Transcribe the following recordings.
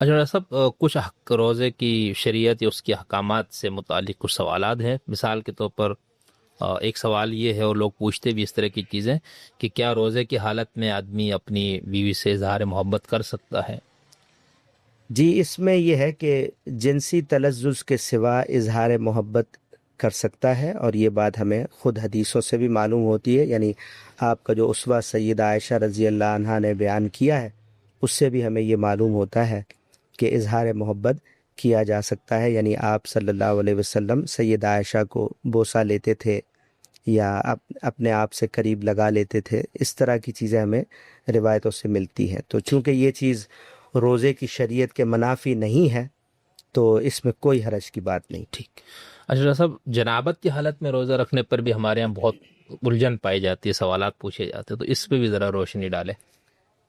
اچھا ڈاکٹر صاحب، کچھ روزے کی شریعت یا اس کے احکامات سے متعلق کچھ سوالات ہیں. مثال کے طور پر ایک سوال یہ ہے، اور لوگ پوچھتے بھی اس طرح کی چیزیں، کہ کیا روزے کی حالت میں آدمی اپنی بیوی سے اظہار محبت کر سکتا ہے؟ جی، اس میں یہ ہے کہ جنسی تلذذ کے سوا اظہار محبت کر سکتا ہے، اور یہ بات ہمیں خود حدیثوں سے بھی معلوم ہوتی ہے. یعنی آپ کا جو اسوہ سیدہ عائشہ رضی اللہ عنہا نے بیان کیا ہے، اس سے بھی ہمیں یہ معلوم ہوتا ہے کہ اظہار محبت کیا جا سکتا ہے. یعنی آپ صلی اللہ علیہ وسلم سیدہ عائشہ کو بوسہ لیتے تھے یا اپنے آپ سے قریب لگا لیتے تھے. اس طرح کی چیزیں ہمیں روایتوں سے ملتی ہیں. تو چونکہ یہ چیز روزے کی شریعت کے منافی نہیں ہے، تو اس میں کوئی حرج کی بات نہیں. ٹھیک. اچھا ڈاکٹر صاحب، جنابت کی حالت میں روزہ رکھنے پر بھی ہمارے یہاں بہت الجھن پائی جاتی ہے، سوالات پوچھے جاتے ہیں، تو اس پہ بھی ذرا روشنی ڈالیں.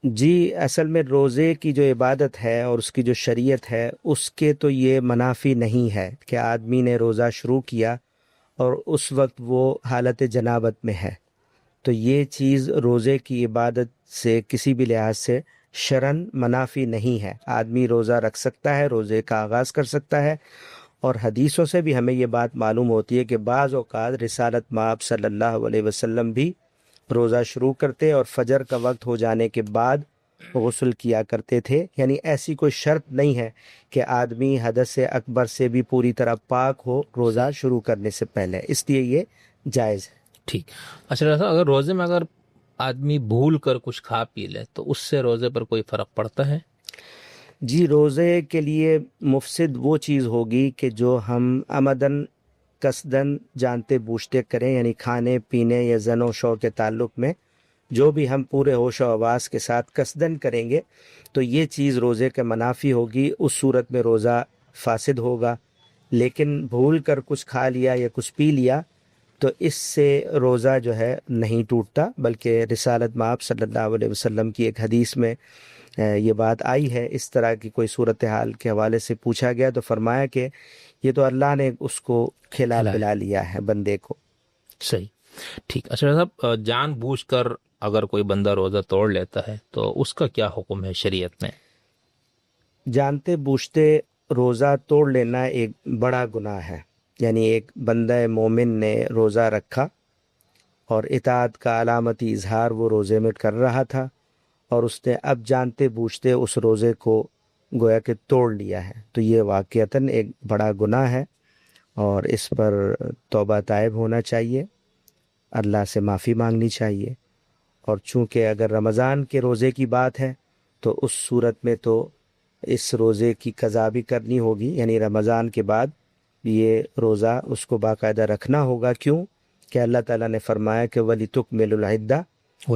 جی، اصل میں روزے کی جو عبادت ہے اور اس کی جو شریعت ہے، اس کے تو یہ منافی نہیں ہے کہ آدمی نے روزہ شروع کیا اور اس وقت وہ حالت جنابت میں ہے. تو یہ چیز روزے کی عبادت سے کسی بھی لحاظ سے شرعاً منافی نہیں ہے. آدمی روزہ رکھ سکتا ہے، روزے کا آغاز کر سکتا ہے. اور حدیثوں سے بھی ہمیں یہ بات معلوم ہوتی ہے کہ بعض اوقات رسالت مآب صلی اللہ علیہ وسلم بھی روزہ شروع کرتے اور فجر کا وقت ہو جانے کے بعد غسل کیا کرتے تھے. یعنی ایسی کوئی شرط نہیں ہے کہ آدمی حدث اکبر سے بھی پوری طرح پاک ہو روزہ شروع کرنے سے پہلے، اس لیے یہ جائز ہے. ٹھیک. اچھا ڈاکٹر صاحب، اگر روزے میں اگر آدمی بھول کر کچھ کھا پی لے تو اس سے روزے پر کوئی فرق پڑتا ہے؟ جی، روزے کے لیے مفسد وہ چیز ہوگی کہ جو ہم عمدن قصدن جانتے بوجھتے کریں. یعنی کھانے پینے یا زن و شو کے تعلق میں جو بھی ہم پورے ہوش و حواس کے ساتھ قصدن کریں گے تو یہ چیز روزے کے منافی ہوگی. اس صورت میں روزہ فاسد ہوگا. لیکن بھول کر کچھ کھا لیا یا کچھ پی لیا تو اس سے روزہ جو ہے نہیں ٹوٹتا، بلکہ رسالت مآب صلی اللہ علیہ وسلم کی ایک حدیث میں یہ بات آئی ہے. اس طرح کی کوئی صورتحال کے حوالے سے پوچھا گیا تو فرمایا کہ یہ تو اللہ نے اس کو کھلا پلا لیا ہے بندے کو. صحیح. ٹھیک. اچھا صاحب، جان بوجھ کر اگر کوئی بندہ روزہ توڑ لیتا ہے تو اس کا کیا حکم ہے شریعت میں؟ جانتے بوجھتے روزہ توڑ لینا ایک بڑا گناہ ہے. یعنی ایک بندہ مومن نے روزہ رکھا اور اطاعت کا علامتی اظہار وہ روزے میں کر رہا تھا، اور اس نے اب جانتے بوجھتے اس روزے کو گویا کہ توڑ لیا ہے، تو یہ واقعتاً ایک بڑا گناہ ہے، اور اس پر توبہ تائب ہونا چاہیے، اللہ سے معافی مانگنی چاہیے. اور چونکہ اگر رمضان کے روزے کی بات ہے تو اس صورت میں تو اس روزے کی قضا بھی کرنی ہوگی. یعنی رمضان کے بعد یہ روزہ اس کو باقاعدہ رکھنا ہوگا. کیوں کہ اللہ تعالیٰ نے فرمایا کہ وَلِتُكْمِلُوا الْعِدَّةَ،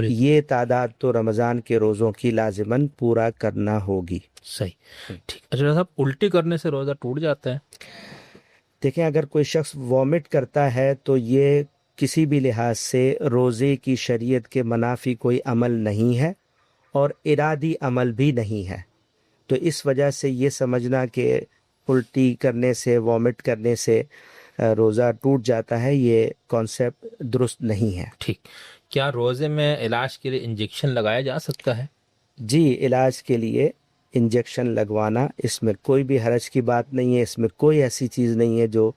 یہ تعداد تو رمضان کے روزوں کی لازماً پورا کرنا ہوگی. صحیح. ٹھیک. اچھا صاحب، الٹی کرنے سے روزہ ٹوٹ جاتا ہے؟ دیکھیں، اگر کوئی شخص وامٹ کرتا ہے تو یہ کسی بھی لحاظ سے روزے کی شریعت کے منافی کوئی عمل نہیں ہے، اور ارادی عمل بھی نہیں ہے. تو اس وجہ سے یہ سمجھنا کہ الٹی کرنے سے، وامٹ کرنے سے روزہ ٹوٹ جاتا ہے، یہ کانسیپٹ درست نہیں ہے. ٹھیک. کیا روزے میں علاج کے لیے انجیکشن لگایا جا سکتا ہے؟ جی، علاج کے لیے انجیکشن لگوانا، اس میں کوئی بھی حرج کی بات نہیں ہے. اس میں کوئی ایسی چیز نہیں ہے جو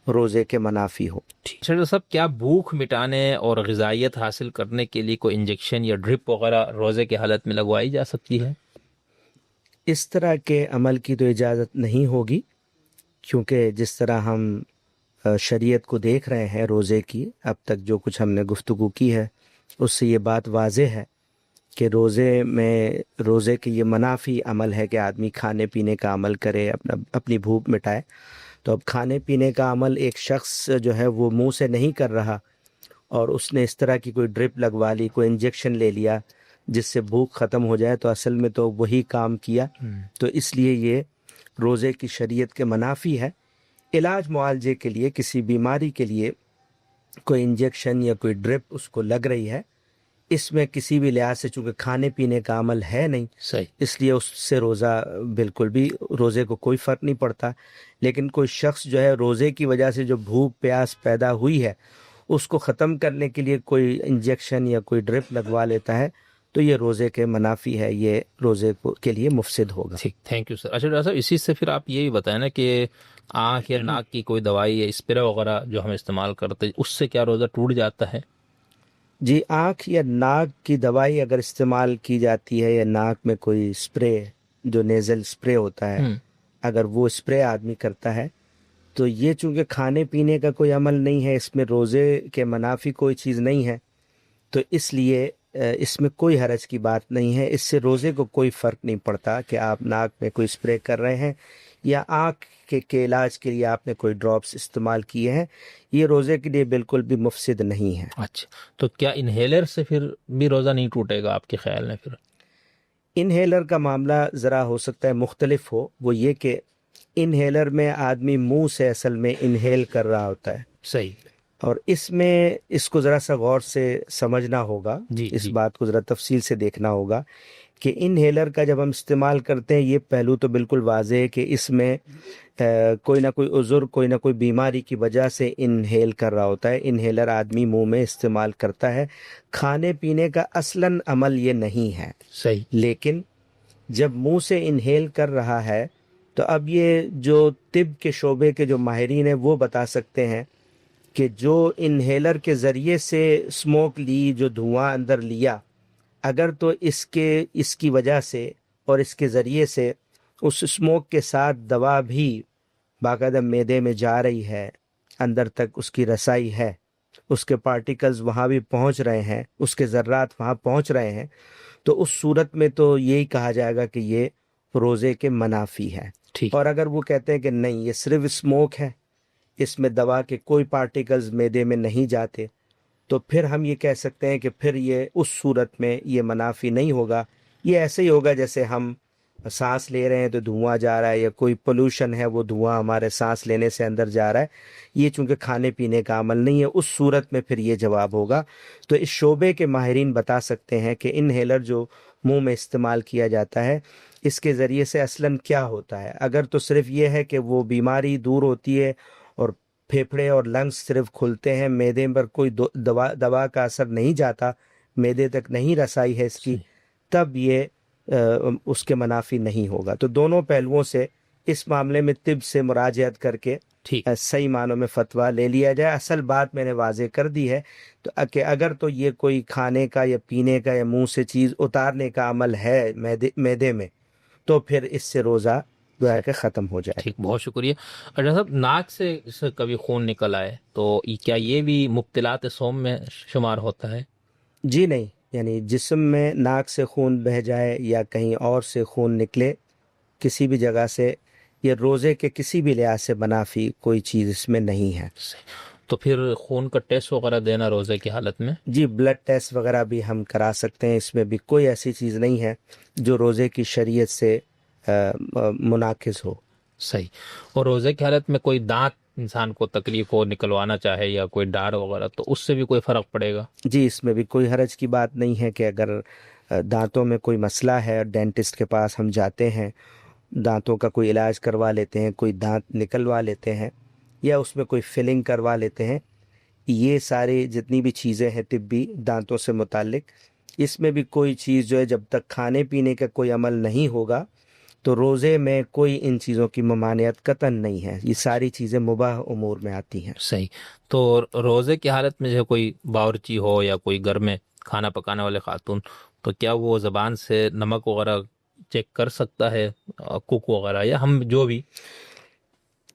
روزے کے منافی ہو. ڈاکٹر صاحب، کیا بھوک مٹانے اور غذائیت حاصل کرنے کے لیے کوئی انجیکشن یا ڈرپ وغیرہ روزے کی حالت میں لگوائی جا سکتی ہے؟ اس طرح کے عمل کی تو اجازت نہیں ہوگی، کیونکہ جس طرح ہم شریعت کو دیکھ رہے ہیں روزے کی، اب تک جو کچھ ہم نے گفتگو کی ہے اس سے یہ بات واضح ہے کہ روزے کے یہ منافی عمل ہے کہ آدمی کھانے پینے کا عمل کرے، اپنی بھوک مٹائے. تو اب کھانے پینے کا عمل ایک شخص جو ہے وہ منہ سے نہیں کر رہا، اور اس نے اس طرح کی کوئی ڈرپ لگوا لی، کوئی انجیکشن لے لیا جس سے بھوک ختم ہو جائے، تو اصل میں تو وہی کام کیا. تو اس لیے یہ روزے کی شریعت کے منافی ہے. علاج معالجے کے لیے، کسی بیماری کے لیے کوئی انجیکشن یا کوئی ڈرپ اس کو لگ رہی ہے، اس میں کسی بھی لحاظ سے چونکہ کھانے پینے کا عمل ہے نہیں، صحیح، اس لیے اس سے روزہ بالکل بھی، روزے کو کوئی فرق نہیں پڑتا. لیکن کوئی شخص جو ہے روزے کی وجہ سے جو بھوک پیاس پیدا ہوئی ہے اس کو ختم کرنے کے لیے کوئی انجیکشن یا کوئی ڈرپ لگوا لیتا ہے، تو یہ روزے کے منافی ہے، یہ روزے کے لیے مفسد ہوگا۔ ٹھیک، تھینک یو سر۔ اچھا ڈاکٹر صاحب، اسی سے پھر آپ یہ بھی بتائیں نا کہ آنکھ یا ناک کی کوئی دوائی یا اسپرے وغیرہ جو ہم استعمال کرتے ہیں، اس سے کیا روزہ ٹوٹ جاتا ہے؟ جی، آنکھ یا ناک کی دوائی اگر استعمال کی جاتی ہے، یا ناک میں کوئی اسپرے جو نیزل اسپرے ہوتا ہے، اگر وہ اسپرے آدمی کرتا ہے، تو یہ چونکہ کھانے پینے کا کوئی عمل نہیں ہے، اس میں روزے کے منافی کوئی چیز نہیں ہے، تو اس لیے اس میں کوئی حرج کی بات نہیں ہے۔ اس سے روزے کو کوئی فرق نہیں پڑتا کہ آپ ناک میں کوئی اسپرے کر رہے ہیں یا آنکھ کے علاج کے لیے آپ نے کوئی ڈراپس استعمال کیے ہیں، یہ روزے کے لیے بالکل بھی مفسد نہیں ہے۔ اچھا، تو کیا انہیلر سے پھر بھی روزہ نہیں ٹوٹے گا آپ کے خیال میں؟ پھر انہیلر کا معاملہ ذرا ہو سکتا ہے مختلف ہو، وہ یہ کہ انہیلر میں آدمی منہ سے اصل میں انہیل کر رہا ہوتا ہے، صحیح، اور اس میں اس کو ذرا سا غور سے سمجھنا ہوگا، جی اس جی، بات کو ذرا تفصیل سے دیکھنا ہوگا کہ انہیلر کا جب ہم استعمال کرتے ہیں، یہ پہلو تو بالکل واضح ہے کہ اس میں کوئی نہ کوئی عذر، کوئی نہ کوئی بیماری کی وجہ سے انہیل کر رہا ہوتا ہے۔ انہیلر آدمی منہ میں استعمال کرتا ہے، کھانے پینے کا اصلاً عمل یہ نہیں ہے، صحیح، لیکن جب منہ سے انہیل کر رہا ہے تو اب یہ جو طب کے شعبے کے جو ماہرین ہیں وہ بتا سکتے ہیں کہ جو انہیلر کے ذریعے سے اسموک لی، جو دھواں اندر لیا، اگر تو اس کی وجہ سے اور اس کے ذریعے سے اس اسموک کے ساتھ دوا بھی باقاعدہ معدے میں جا رہی ہے، اندر تک اس کی رسائی ہے، اس کے پارٹیکلز وہاں بھی پہنچ رہے ہیں، اس کے ذرات وہاں پہنچ رہے ہیں، تو اس صورت میں تو یہی کہا جائے گا کہ یہ روزے کے منافی ہے۔ ٹھیک، اور اگر وہ کہتے ہیں کہ نہیں، یہ صرف اسموک ہے، اس میں دوا کے کوئی پارٹیکلز معدے میں نہیں جاتے، تو پھر ہم یہ کہہ سکتے ہیں کہ پھر یہ اس صورت میں یہ منافی نہیں ہوگا۔ یہ ایسے ہی ہوگا جیسے ہم سانس لے رہے ہیں تو دھواں جا رہا ہے، یا کوئی پولوشن ہے وہ دھواں ہمارے سانس لینے سے اندر جا رہا ہے، یہ چونکہ کھانے پینے کا عمل نہیں ہے، اس صورت میں پھر یہ جواب ہوگا۔ تو اس شعبے کے ماہرین بتا سکتے ہیں کہ انہیلر جو منہ میں استعمال کیا جاتا ہے، اس کے ذریعے سے اصلاً کیا ہوتا ہے۔ اگر تو صرف یہ ہے کہ وہ بیماری دور ہوتی ہے اور پھیپھڑے اور لنگس صرف کھلتے ہیں، معدے پر کوئی دوا کا اثر نہیں جاتا، معدے تک نہیں رسائی ہے اس کی، تب یہ اس کے منافی نہیں ہوگا۔ تو دونوں پہلوؤں سے اس معاملے میں طب سے مراجعت کر کے ٹھیک، صحیح معنوں میں فتویٰ لے لیا جائے۔ اصل بات میں نے واضح کر دی ہے تو کہ اگر تو یہ کوئی کھانے کا یا پینے کا یا منہ سے چیز اتارنے کا عمل ہے معدے میں، تو پھر اس سے روزہ گویا کہ ختم ہو جائے۔ ٹھیک، بہت شکریہ۔ ڈاکٹر صاحب، ناک سے کبھی خون نکل آئے تو کیا یہ بھی مبتلات صوم میں شمار ہوتا ہے؟ جی نہیں، یعنی جسم میں ناک سے خون بہہ جائے یا کہیں اور سے خون نکلے کسی بھی جگہ سے، یہ روزے کے کسی بھی لحاظ سے منافی کوئی چیز اس میں نہیں ہے۔ تو پھر خون کا ٹیسٹ وغیرہ دینا روزے کی حالت میں؟ جی، بلڈ ٹیسٹ وغیرہ بھی ہم کرا سکتے ہیں، اس میں بھی کوئی ایسی چیز نہیں ہے جو روزے کی شریعت سے مناقض ہو۔ صحیح۔ اور روزے کی حالت میں کوئی دانت انسان کو تکلیف ہو، نکلوانا چاہے یا کوئی ڈار وغیرہ، تو اس سے بھی کوئی فرق پڑے گا؟ جی، اس میں بھی کوئی حرج کی بات نہیں ہے کہ اگر دانتوں میں کوئی مسئلہ ہے، ڈینٹسٹ کے پاس ہم جاتے ہیں، دانتوں کا کوئی علاج کروا لیتے ہیں، کوئی دانت نکلوا لیتے ہیں یا اس میں کوئی فلنگ کروا لیتے ہیں، یہ ساری جتنی بھی چیزیں ہیں طبی دانتوں سے متعلق، اس میں بھی کوئی چیز جو ہے جب تک کھانے پینے کا کوئی عمل نہیں ہوگا تو روزے میں کوئی ان چیزوں کی ممانعت قطعاً نہیں ہے، یہ ساری چیزیں مباح امور میں آتی ہیں۔ صحیح۔ تو روزے کی حالت میں جو کوئی باورچی ہو یا کوئی گھر میں کھانا پکانے والے خاتون، تو کیا وہ زبان سے نمک وغیرہ چیک کر سکتا ہے، کوک وغیرہ، یا ہم جو بھی؟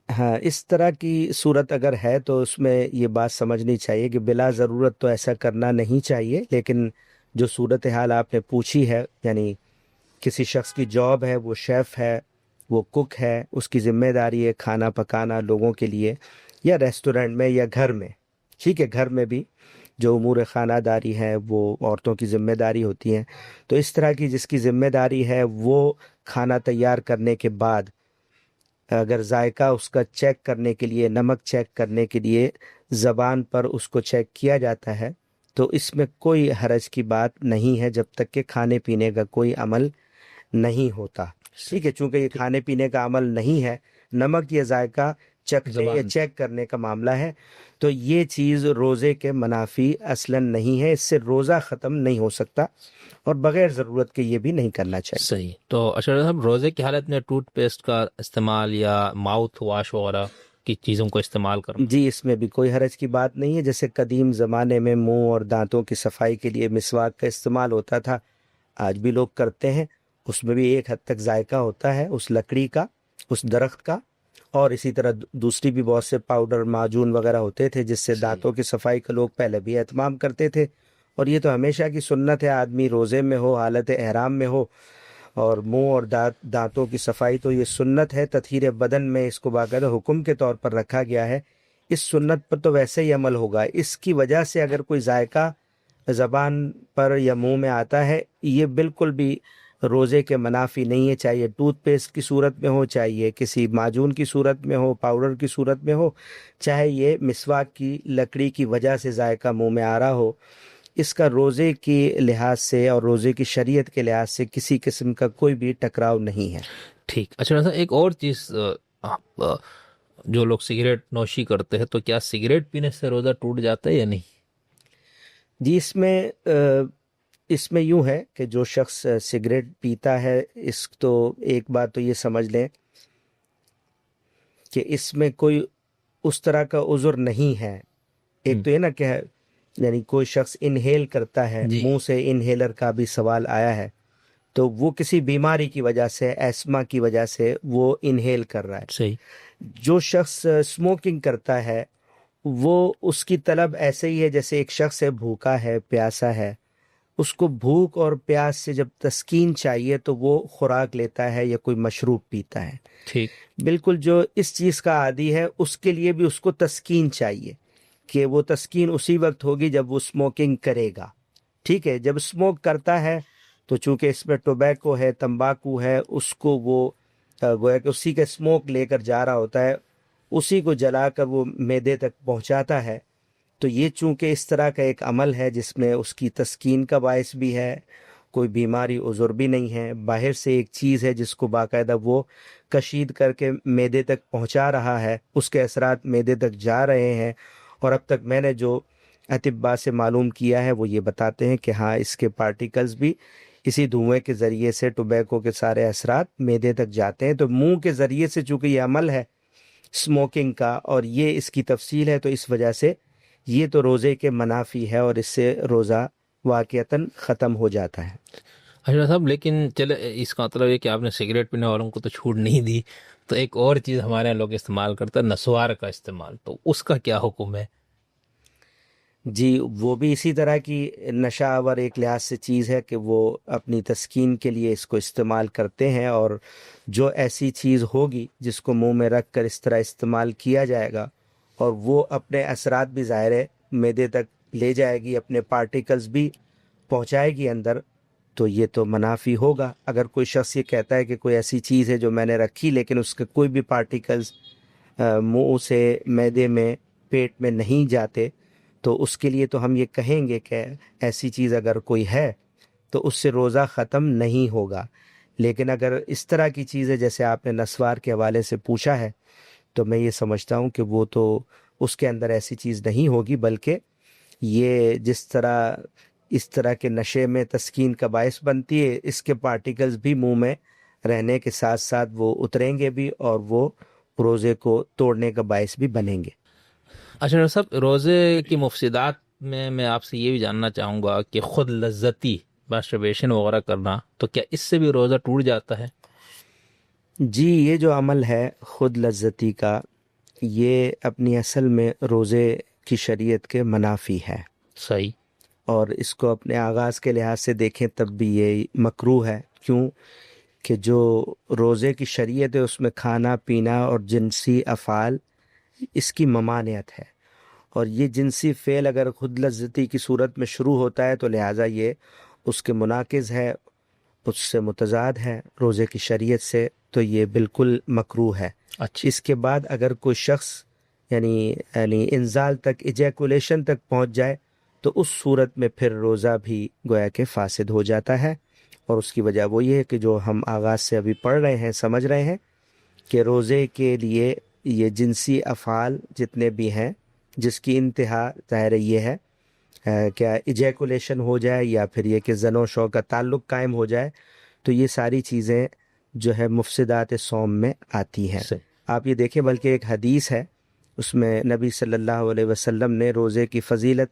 ہاں، اس طرح کی صورت اگر ہے تو اس میں یہ بات سمجھنی چاہیے کہ بلا ضرورت تو ایسا کرنا نہیں چاہیے، لیکن جو صورتحال آپ نے پوچھی ہے، یعنی کسی شخص کی جاب ہے، وہ شیف ہے، وہ کک ہے، اس کی ذمہ داری ہے کھانا پکانا لوگوں کے لیے، یا ریسٹورنٹ میں یا گھر میں، ٹھیک ہے، گھر میں بھی جو امور خانہ داری ہے وہ عورتوں کی ذمہ داری ہوتی ہیں، تو اس طرح کی جس کی ذمہ داری ہے وہ کھانا تیار کرنے کے بعد اگر ذائقہ اس کا چیک کرنے کے لیے، نمک چیک کرنے کے لیے زبان پر اس کو چیک کیا جاتا ہے، تو اس میں کوئی حرج کی بات نہیں ہے جب تک کہ کھانے پینے کا کوئی عمل نہیں ہوتا، ٹھیک ہے، چونکہ یہ کھانے پینے کا عمل نہیں ہے، نمک یا ذائقہ چکھنے یا زبان چیک کرنے کا معاملہ ہے، تو یہ چیز روزے کے منافی اصلاً نہیں ہے، اس سے روزہ ختم نہیں ہو سکتا، اور بغیر ضرورت کے یہ بھی نہیں کرنا چاہیے۔ صحیح۔ تو اشرف صاحب، روزے کی حالت میں ٹوتھ پیسٹ کا استعمال یا ماؤتھ واش وغیرہ کی چیزوں کو استعمال کرنا؟ جی، اس میں بھی کوئی حرج کی بات نہیں ہے۔ جیسے قدیم زمانے میں منہ اور دانتوں کی صفائی کے لیے مسواک کا استعمال ہوتا تھا، آج بھی لوگ کرتے ہیں، اس میں بھی ایک حد تک ذائقہ ہوتا ہے اس لکڑی کا، اس درخت کا، اور اسی طرح دوسری بھی بہت سے پاؤڈر معجون وغیرہ ہوتے تھے جس سے دانتوں کی صفائی کا لوگ پہلے بھی اہتمام کرتے تھے، اور یہ تو ہمیشہ کی سنت ہے، آدمی روزے میں ہو، حالت احرام میں ہو، اور منہ اور دانتوں کی صفائی تو یہ سنت ہے، تطہیر بدن میں اس کو باقاعدہ حکم کے طور پر رکھا گیا ہے، اس سنت پر تو ویسے ہی عمل ہوگا۔ اس کی وجہ سے اگر کوئی ذائقہ زبان پر یا منہ میں آتا ہے، یہ بالکل بھی روزے کے منافی نہیں ہے، چاہے ٹوتھ پیسٹ کی صورت میں ہو، چاہے کسی معجون کی صورت میں ہو، پاؤڈر کی صورت میں ہو، چاہے یہ مسواک کی لکڑی کی وجہ سے ذائقہ منہ میں آ رہا ہو، اس کا روزے کے لحاظ سے اور روزے کی شریعت کے لحاظ سے کسی قسم کا کوئی بھی ٹکراؤ نہیں ہے۔ ٹھیک۔ اچھا سر، ایک اور چیز، جو لوگ سگریٹ نوشی کرتے ہیں، تو کیا سگریٹ پینے سے روزہ ٹوٹ جاتا ہے یا نہیں؟ جی، اس میں یوں ہے کہ جو شخص سگریٹ پیتا ہے، تو ایک بات تو یہ سمجھ لیں کہ اس میں کوئی اس طرح کا عذر نہیں ہے۔ ایک تو یہ نا کہ یعنی کوئی شخص انہیل کرتا ہے، جی، منہ سے انہیلر کا بھی سوال آیا ہے، تو وہ کسی بیماری کی وجہ سے، ایسما کی وجہ سے وہ انہیل کر رہا ہے۔ صحیح۔ جو شخص اسموکنگ کرتا ہے، وہ اس کی طلب ایسے ہی ہے جیسے ایک شخص ہے، بھوکا ہے، پیاسا ہے، اس کو بھوک اور پیاس سے جب تسکین چاہیے تو وہ خوراک لیتا ہے یا کوئی مشروب پیتا ہے۔ ٹھیک۔ بالکل جو اس چیز کا عادی ہے، اس کے لیے بھی اس کو تسکین چاہیے، کہ وہ تسکین اسی وقت ہوگی جب وہ اسموکنگ کرے گا۔ ٹھیک ہے، جب اسموک کرتا ہے تو چونکہ اس میں ٹوبیکو ہے، تمباکو ہے، اس کو وہ گویا کہ اسی کا اسموک لے کر جا رہا ہوتا ہے، اسی کو جلا کر وہ معدے تک پہنچاتا ہے، تو یہ چونکہ اس طرح کا ایک عمل ہے جس میں اس کی تسکین کا باعث بھی ہے، کوئی بیماری عذر بھی نہیں ہے، باہر سے ایک چیز ہے جس کو باقاعدہ وہ کشید کر کے معدے تک پہنچا رہا ہے، اس کے اثرات معدے تک جا رہے ہیں، اور اب تک میں نے جو اطباء سے معلوم کیا ہے وہ یہ بتاتے ہیں کہ ہاں، اس کے پارٹیکلز بھی اسی دھوئیں کے ذریعے سے ٹوبیکو کے سارے اثرات معدے تک جاتے ہیں، تو منہ کے ذریعے سے چونکہ یہ عمل ہے اسموکنگ کا اور یہ اس کی تفصیل ہے، تو اس وجہ سے یہ تو روزے کے منافی ہے اور اس سے روزہ واقعتاً ختم ہو جاتا ہے۔ اچھا صاحب، لیکن چلے اس کا مطلب ہے کہ آپ نے سگریٹ پینے والوں کو تو چھوٹ نہیں دی، تو ایک اور چیز ہمارے یہاں لوگ استعمال کرتے ہیں، نسوار کا استعمال، تو اس کا کیا حکم ہے؟ جی، وہ بھی اسی طرح کی نشہ آور ایک لحاظ سے چیز ہے کہ وہ اپنی تسکین کے لیے اس کو استعمال کرتے ہیں، اور جو ایسی چیز ہوگی جس کو منہ میں رکھ کر اس طرح استعمال کیا جائے گا اور وہ اپنے اثرات بھی ظاہر ہے معدے تک لے جائے گی، اپنے پارٹیکلز بھی پہنچائے گی اندر، تو یہ تو منافی ہوگا۔ اگر کوئی شخص یہ کہتا ہے کہ کوئی ایسی چیز ہے جو میں نے رکھی لیکن اس کے کوئی بھی پارٹیکلز منہ سے معدے میں، پیٹ میں نہیں جاتے، تو اس کے لیے تو ہم یہ کہیں گے کہ ایسی چیز اگر کوئی ہے تو اس سے روزہ ختم نہیں ہوگا، لیکن اگر اس طرح کی چیز ہے جیسے آپ نے نسوار کے حوالے سے پوچھا ہے، تو میں یہ سمجھتا ہوں کہ وہ تو اس کے اندر ایسی چیز نہیں ہوگی، بلکہ یہ جس طرح اس طرح کے نشے میں تسکین کا باعث بنتی ہے، اس کے پارٹیکلز بھی منہ میں رہنے کے ساتھ ساتھ وہ اتریں گے بھی اور وہ روزے کو توڑنے کا باعث بھی بنیں گے۔ اچھا ڈاکٹر صاحب، روزے کی مفسدات میں آپ سے یہ بھی جاننا چاہوں گا کہ خود لذتی ماسٹربیشن وغیرہ کرنا، تو کیا اس سے بھی روزہ ٹوٹ جاتا ہے؟ جی، یہ جو عمل ہے خود لذتی کا، یہ اپنی اصل میں روزے کی شریعت کے منافی ہے، صحیح۔ اور اس کو اپنے آغاز کے لحاظ سے دیکھیں تب بھی یہ مکروہ ہے، کیوں کہ جو روزے کی شریعت ہے اس میں کھانا پینا اور جنسی افعال، اس کی ممانعت ہے، اور یہ جنسی فعل اگر خود لذتی کی صورت میں شروع ہوتا ہے تو لہٰذا یہ اس کے مناقض ہے، اس سے متضاد ہے روزے کی شریعت سے، تو یہ بالکل مکروہ ہے۔ اچھا۔ اس کے بعد اگر کوئی شخص یعنی انزال تک، ایجیکولیشن تک پہنچ جائے تو اس صورت میں پھر روزہ بھی گویا کہ فاسد ہو جاتا ہے، اور اس کی وجہ وہ یہ ہے کہ جو ہم آغاز سے ابھی پڑھ رہے ہیں، سمجھ رہے ہیں کہ روزے کے لیے یہ جنسی افعال جتنے بھی ہیں جس کی انتہا ظاہر یہ ہے کیا ایجیکولیشن ہو جائے یا پھر یہ کہ زن و شو کا تعلق قائم ہو جائے، تو یہ ساری چیزیں جو ہے مفسدات صوم میں آتی ہیں۔ آپ یہ دیکھیں بلکہ ایک حدیث ہے اس میں نبی صلی اللہ علیہ وسلم نے روزے کی فضیلت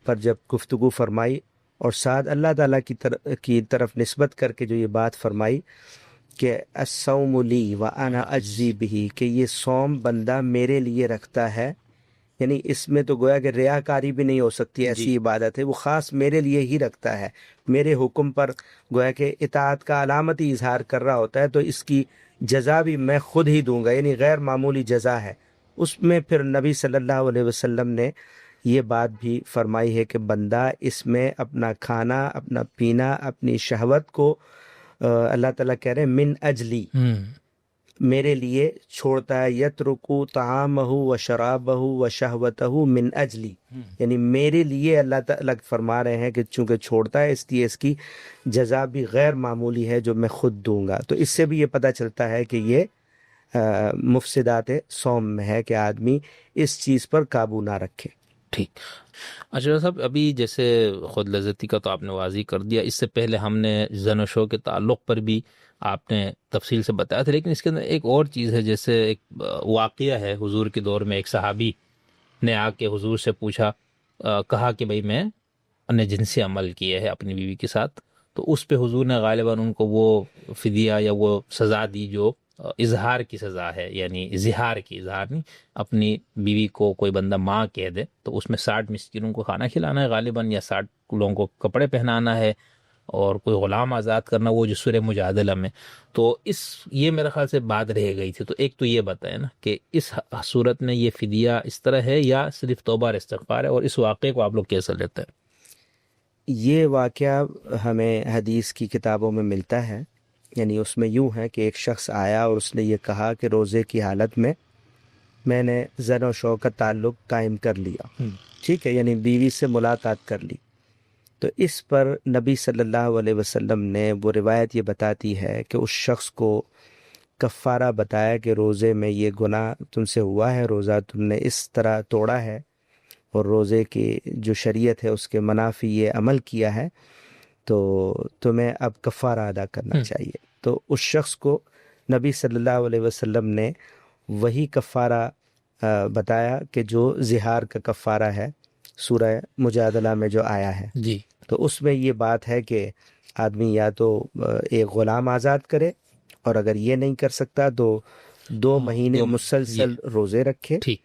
پر جب گفتگو فرمائی اور ساتھ اللہ تعالیٰ کی طرف نسبت کر کے جو یہ بات فرمائی کہ الصوم لی وانا اجزی بہ، کہ یہ صوم بندہ میرے لیے رکھتا ہے، یعنی اس میں تو گویا کہ ریاکاری بھی نہیں ہو سکتی، ایسی عبادت ہے وہ خاص میرے لیے ہی رکھتا ہے، میرے حکم پر گویا کہ اطاعت کا علامتی اظہار کر رہا ہوتا ہے، تو اس کی جزا بھی میں خود ہی دوں گا، یعنی غیر معمولی جزا ہے۔ اس میں پھر نبی صلی اللہ علیہ وسلم نے یہ بات بھی فرمائی ہے کہ بندہ اس میں اپنا کھانا، اپنا پینا، اپنی شہوت کو اللہ تعالیٰ کہہ رہے ہیں من اجلی، میرے لیے چھوڑتا ہے، یترکو طعامہ و شرابہ و شہوتہ من اجلی، یعنی میرے لیے اللہ تعالیٰ فرما رہے ہیں کہ چونکہ چھوڑتا ہے اس لیے اس کی جزا بھی غیر معمولی ہے جو میں خود دوں گا۔ تو اس سے بھی یہ پتہ چلتا ہے کہ یہ مفسدات صوم میں ہے کہ آدمی اس چیز پر قابو نہ رکھے۔ ٹھیک۔ اچھا صاحب، ابھی جیسے خود لذتی کا تو آپ نے واضح کر دیا، اس سے پہلے ہم نے زن و شو کے تعلق پر بھی آپ نے تفصیل سے بتایا تھا، لیکن اس کے اندر ایک اور چیز ہے، جیسے ایک واقعہ ہے حضور کے دور میں، ایک صحابی نے آ کے حضور سے پوچھا، کہا کہ بھئی میں نے جنسی عمل کیا ہے اپنی بیوی کے ساتھ، تو اس پہ حضور نے غالباً ان کو وہ فدیہ یا وہ سزا دی جو اظہار کی سزا ہے، یعنی اظہار کی، اظہار نہیں، اپنی بیوی کو کوئی بندہ ماں کہہ دے تو اس میں 60 مسکینوں کو کھانا کھلانا ہے غالباً، یا 60 لوگوں کو کپڑے پہنانا ہے، اور کوئی غلام آزاد کرنا، وہ جو سورہ مجادلہ میں۔ تو یہ میرے خیال سے بات رہ گئی تھی، تو ایک تو یہ بتائیں نا کہ اس صورت میں یہ فدیہ اس طرح ہے یا صرف توبہ اور استغفار ہے، اور اس واقعے کو آپ لوگ کیسے لیتے ہیں؟ یہ واقعہ ہمیں حدیث کی کتابوں میں ملتا ہے، یعنی اس میں یوں ہے کہ ایک شخص آیا اور اس نے یہ کہا کہ روزے کی حالت میں نے زن و شو کا تعلق قائم کر لیا، ٹھیک ہے، یعنی بیوی سے ملاقات کر لی۔ تو اس پر نبی صلی اللہ علیہ وسلم نے وہ روایت یہ بتاتی ہے کہ اس شخص کو کفارہ بتایا کہ روزے میں یہ گناہ تم سے ہوا ہے، روزہ تم نے اس طرح توڑا ہے اور روزے کی جو شریعت ہے اس کے منافی یہ عمل کیا ہے، تو تمہیں اب کفارہ ادا کرنا چاہیے۔ تو اس شخص کو نبی صلی اللہ علیہ وسلم نے وہی کفارہ بتایا کہ جو زہار کا کفارہ ہے، سورہ مجادلہ میں جو آیا ہے۔ جی، تو اس میں یہ بات ہے کہ آدمی یا تو ایک غلام آزاد کرے، اور اگر یہ نہیں کر سکتا تو 2 مہینے مسلسل روزے رکھے، ٹھیک،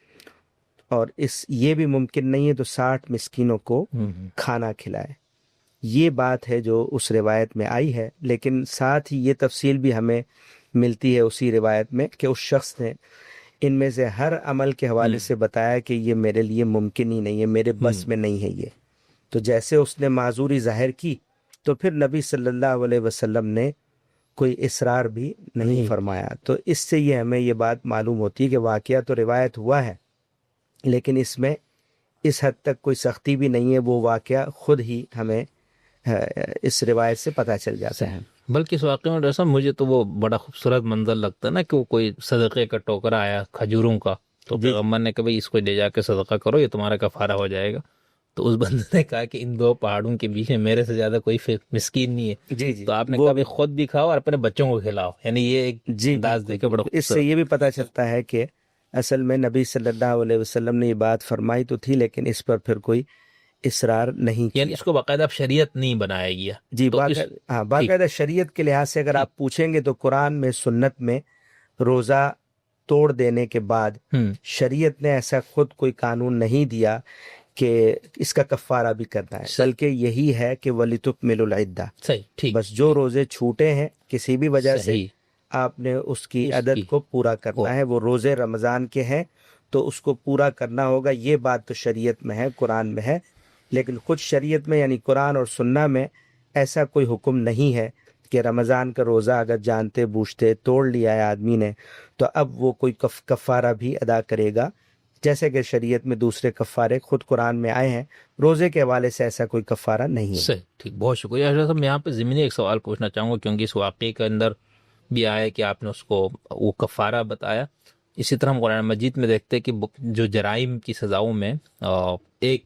اور یہ بھی ممکن نہیں ہے تو 60 مسکینوں کو کھانا کھلائے۔ یہ بات ہے جو اس روایت میں آئی ہے، لیکن ساتھ ہی یہ تفصیل بھی ہمیں ملتی ہے اسی روایت میں کہ اس شخص نے ان میں سے ہر عمل کے حوالے سے بتایا کہ یہ میرے لیے ممکن ہی نہیں ہے، میرے بس میں نہیں ہے یہ۔ تو جیسے اس نے معذوری ظاہر کی تو پھر نبی صلی اللہ علیہ وسلم نے کوئی اصرار بھی نہیں فرمایا۔ تو اس سے یہ ہمیں یہ بات معلوم ہوتی ہے کہ واقعہ تو روایت ہوا ہے، لیکن اس میں اس حد تک کوئی سختی بھی نہیں ہے، وہ واقعہ خود ہی ہمیں اس روایت سے پتہ چل جاتا ہے۔ بلکہ اس واقعے میں ڈاکٹر صاحب مجھے تو وہ بڑا خوبصورت منظر لگتا ہے نا کہ وہ کوئی صدقے کا ٹوکرا آیا کھجوروں کا، تو پیغمبر نے کہا بھئی اس کو لے جا کے صدقہ کرو، یہ تمہارا کفارہ ہو جائے گا۔ تو اس بندے نے کہا کہ ان 2 پہاڑوں کے بیچ میں میرے سے زیادہ کوئی مسکین نہیں ہے، جی تو آپ نے کہا بھئی خود بھی کھاؤ اور اپنے بچوں کو کھلاؤ، یعنی یہ ایک انداز دیکھے بڑا اس سے یہ بھی پتہ چلتا ہے کہ اصل میں نبی صلی اللہ علیہ وسلم نے یہ بات فرمائی تو تھی، لیکن اس پر پھر کوئی اصرار نہیں کیا، یعنی اس کو باقاعدہ شریعت نہیں بنایا گیا۔ جی، باقاعدہ شریعت کے لحاظ سے اگر آپ پوچھیں گے تو قرآن میں، سنت میں روزہ توڑ دینے کے بعد شریعت نے ایسا خود کوئی قانون نہیں دیا کہ اس کا کفارہ بھی کرنا ہے، بلکہ یہی ہے کہ وَلِتُكْمِلُوا الْعِدَّةَ، صحیح، ٹھیک، بس جو روزے چھوٹے ہیں کسی بھی وجہ سے آپ نے اس کی عدد کو پورا کرنا ہے۔ وہ روزے رمضان کے ہیں تو اس کو پورا کرنا ہوگا، یہ بات تو شریعت میں ہے، قرآن میں ہے، لیکن خود شریعت میں یعنی قرآن اور سنہ میں ایسا کوئی حکم نہیں ہے کہ رمضان کا روزہ اگر جانتے بوجھتے توڑ لیا ہے آدمی نے تو اب وہ کوئی کفارہ بھی ادا کرے گا، جیسے کہ شریعت میں دوسرے کفارے خود قرآن میں آئے ہیں، روزے کے حوالے سے ایسا کوئی کفارہ نہیں ہے۔ صحیح، ٹھیک، بہت شکریہ اشرف صاحب۔ میں یہاں پہ ضمنی ایک سوال پوچھنا چاہوں گا، کیونکہ اس واقعے کے اندر بھی آیا کہ آپ نے اس کو وہ کفارہ بتایا، اسی طرح ہم قرآن مجید میں دیکھتے ہیں کہ جو جرائم کی سزاؤں میں ایک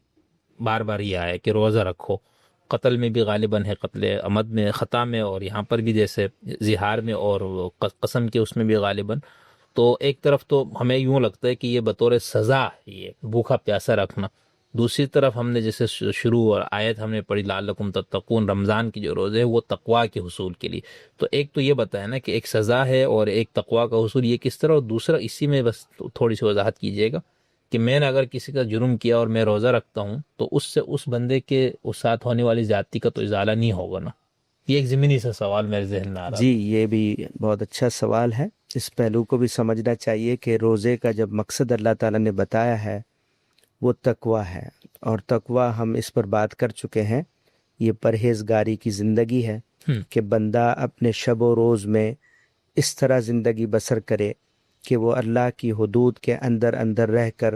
بار بار یہ آیا کہ روزہ رکھو، قتل میں بھی غالباً ہے، قتل عمد میں، خطا میں، اور یہاں پر بھی جیسے زہار میں اور قسم کے اس میں بھی غالباً. تو ایک طرف تو ہمیں یوں لگتا ہے کہ یہ بطور سزا ہے، یہ بھوکا پیاسا رکھنا. دوسری طرف ہم نے جیسے شروع اور آیت ہم نے پڑھی لعلکم تتقون، رمضان کی جو روزے ہے وہ تقوی کے حصول کے لیے. تو ایک تو یہ بتایا نا کہ ایک سزا ہے اور ایک تقوی کا حصول، یہ کس طرح. اور دوسرا اسی میں بس تھوڑی سی وضاحت کیجیے گا کہ میں نے اگر کسی کا جرم کیا اور میں روزہ رکھتا ہوں تو اس سے اس بندے کے اس ساتھ ہونے والی زیادتی کا تو ازالہ نہیں ہوگا نا. یہ ایک ضمنی سا سوال میرے ذہن میں آ رہا جی یہ بھی بہت اچھا سوال ہے. اس پہلو کو بھی سمجھنا چاہیے کہ روزے کا جب مقصد اللہ تعالیٰ نے بتایا ہے وہ تقوی ہے، اور تقوی ہم اس پر بات کر چکے ہیں، یہ پرہیزگاری کی زندگی ہے کہ بندہ اپنے شب و روز میں اس طرح زندگی بسر کرے کہ وہ اللہ کی حدود کے اندر اندر رہ کر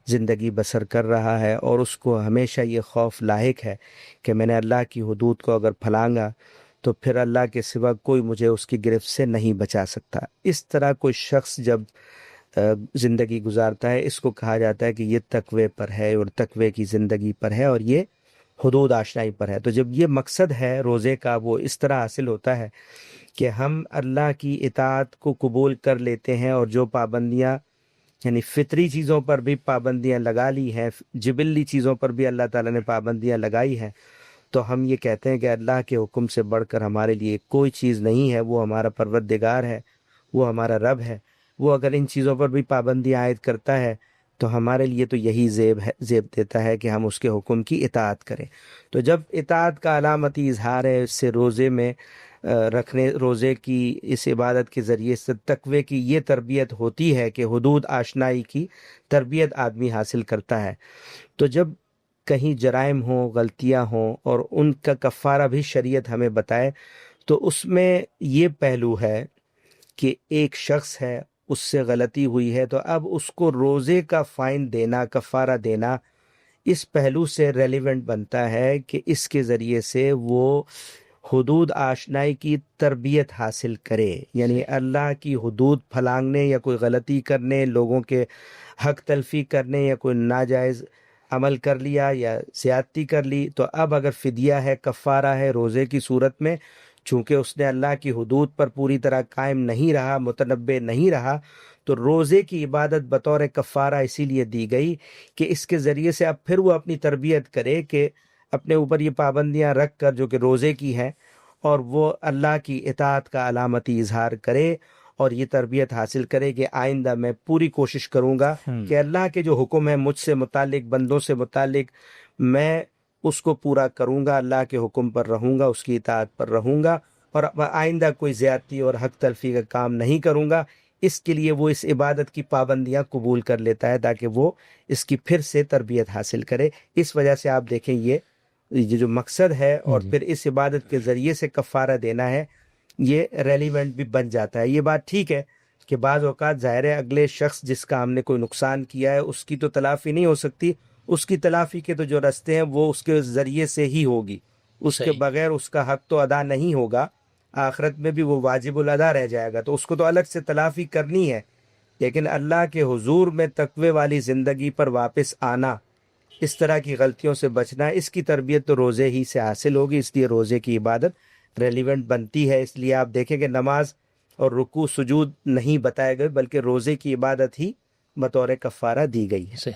زندگی بسر کر رہا ہے، اور اس کو ہمیشہ یہ خوف لاحق ہے کہ میں نے اللہ کی حدود کو اگر پھلانگا تو پھر اللہ کے سوا کوئی مجھے اس کی گرفت سے نہیں بچا سکتا. اس طرح کوئی شخص جب زندگی گزارتا ہے، اس کو کہا جاتا ہے کہ یہ تقوی پر ہے اور تقوی کی زندگی پر ہے اور یہ حدود آشنائی پر ہے. تو جب یہ مقصد ہے روزے کا وہ اس طرح حاصل ہوتا ہے کہ ہم اللہ کی اطاعت کو قبول کر لیتے ہیں، اور جو پابندیاں یعنی فطری چیزوں پر بھی پابندیاں لگا لی ہیں، جبلی چیزوں پر بھی اللہ تعالیٰ نے پابندیاں لگائی ہیں، تو ہم یہ کہتے ہیں کہ اللہ کے حکم سے بڑھ کر ہمارے لیے کوئی چیز نہیں ہے. وہ ہمارا پروردگار ہے، وہ ہمارا رب ہے. وہ اگر ان چیزوں پر بھی پابندی عائد کرتا ہے تو ہمارے لیے تو یہی زیب دیتا ہے کہ ہم اس کے حکم کی اطاعت کریں. تو جب اطاعت کا علامتی اظہار ہے، اس سے روزے میں رکھنے، روزے کی اس عبادت کے ذریعے سے تقوی کی یہ تربیت ہوتی ہے کہ حدود آشنائی کی تربیت آدمی حاصل کرتا ہے. تو جب کہیں جرائم ہوں، غلطیاں ہوں اور ان کا کفارہ بھی شریعت ہمیں بتائے، تو اس میں یہ پہلو ہے کہ ایک شخص ہے، اس سے غلطی ہوئی ہے، تو اب اس کو روزے کا فائن دینا، کفارہ دینا، اس پہلو سے ریلیونٹ بنتا ہے کہ اس کے ذریعے سے وہ حدود آشنائی کی تربیت حاصل کرے. یعنی اللہ کی حدود پھلانگنے یا کوئی غلطی کرنے، لوگوں کے حق تلفی کرنے یا کوئی ناجائز عمل کر لیا یا زیادتی کر لی، تو اب اگر فدیہ ہے، کفارہ ہے روزے کی صورت میں، چونکہ اس نے اللہ کی حدود پر پوری طرح قائم نہیں رہا، متنبع نہیں رہا، تو روزے کی عبادت بطور کفارہ اسی لیے دی گئی کہ اس کے ذریعے سے اب پھر وہ اپنی تربیت کرے کہ اپنے اوپر یہ پابندیاں رکھ کر جو کہ روزے کی ہیں، اور وہ اللہ کی اطاعت کا علامتی اظہار کرے اور یہ تربیت حاصل کرے کہ آئندہ میں پوری کوشش کروں گا کہ اللہ کے جو حکم ہے مجھ سے متعلق، بندوں سے متعلق، میں اس کو پورا کروں گا، اللہ کے حکم پر رہوں گا، اس کی اطاعت پر رہوں گا، اور آئندہ کوئی زیادتی اور حق تلفی کا کام نہیں کروں گا. اس کے لیے وہ اس عبادت کی پابندیاں قبول کر لیتا ہے تاکہ وہ اس کی پھر سے تربیت حاصل کرے. اس وجہ سے آپ دیکھیں یہ جو مقصد ہے اور پھر اس عبادت کے ذریعے سے کفارہ دینا ہے، یہ ریلیونٹ بھی بن جاتا ہے. یہ بات ٹھیک ہے کہ بعض اوقات ظاہر ہے اگلے شخص جس کا ہم نے کوئی نقصان کیا ہے اس کی تو تلافی نہیں ہو سکتی، اس کی تلافی کے تو جو رستے ہیں وہ اس کے ذریعے سے ہی ہوگی، اس کے بغیر اس کا حق تو ادا نہیں ہوگا، آخرت میں بھی وہ واجب الادا رہ جائے گا، تو اس کو تو الگ سے تلافی کرنی ہے. لیکن اللہ کے حضور میں تقوی والی زندگی پر واپس آنا، اس طرح کی غلطیوں سے بچنا، اس کی تربیت تو روزے ہی سے حاصل ہوگی. اس لیے روزے کی عبادت ریلیونٹ بنتی ہے. اس لیے آپ دیکھیں کہ نماز اور رکوع سجود نہیں بتائے گئے بلکہ روزے کی عبادت ہی بطور کفارہ دی گئی ہے.